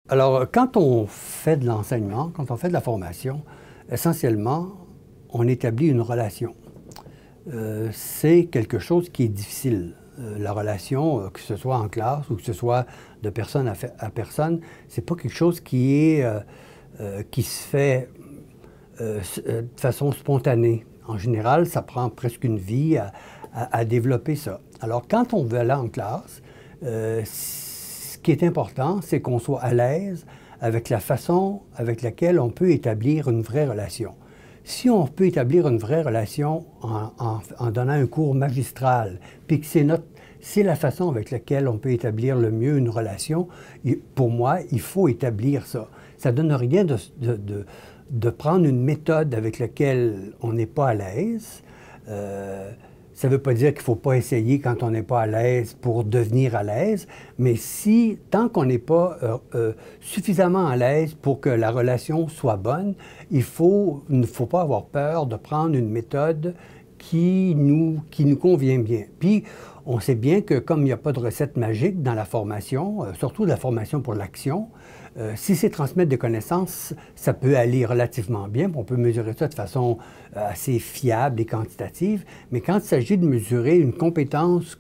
Alors, quand on fait de l'enseignement, quand on fait de la formation, essentiellement, on établit une relation. C'est quelque chose qui est difficile. La relation, que ce soit en classe ou que ce soit de personne à personne, c'est pas quelque chose qui se fait de façon spontanée. En général, ça prend presque une vie à développer ça. Alors, quand on veut aller en classe, ce qui est important, c'est qu'on soit à l'aise avec la façon avec laquelle on peut établir une vraie relation. Si on peut établir une vraie relation en donnant un cours magistral, puis que c'est la façon avec laquelle on peut établir le mieux une relation, pour moi, il faut établir ça. Ça ne donne rien de prendre une méthode avec laquelle on n'est pas à l'aise. Ça ne veut pas dire qu'il ne faut pas essayer quand on n'est pas à l'aise pour devenir à l'aise, mais tant qu'on n'est pas suffisamment à l'aise pour que la relation soit bonne, il ne faut pas avoir peur de prendre une méthode qui nous convient bien. Puis, on sait bien que comme il n'y a pas de recette magique dans la formation, surtout la formation pour l'action, si c'est transmettre des connaissances, ça peut aller relativement bien. On peut mesurer ça de façon assez fiable et quantitative. Mais quand il s'agit de mesurer une compétence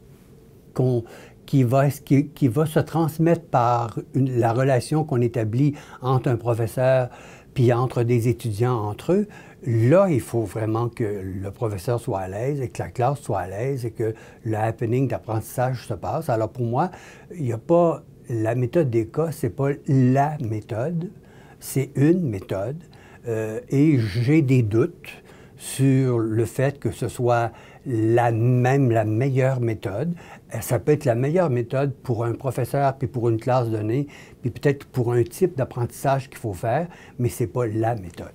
qui va se transmettre par la relation qu'on établit entre un professeur puis entre des étudiants entre eux, là, il faut vraiment que le professeur soit à l'aise et que la classe soit à l'aise et que le happening d'apprentissage se passe. Alors pour moi, il n'y a pas... La méthode des cas, ce n'est pas la méthode, c'est une méthode. Et j'ai des doutes sur le fait que ce soit la meilleure méthode. Ça peut être la meilleure méthode pour un professeur, puis pour une classe donnée, puis peut-être pour un type d'apprentissage qu'il faut faire, mais ce n'est pas la méthode.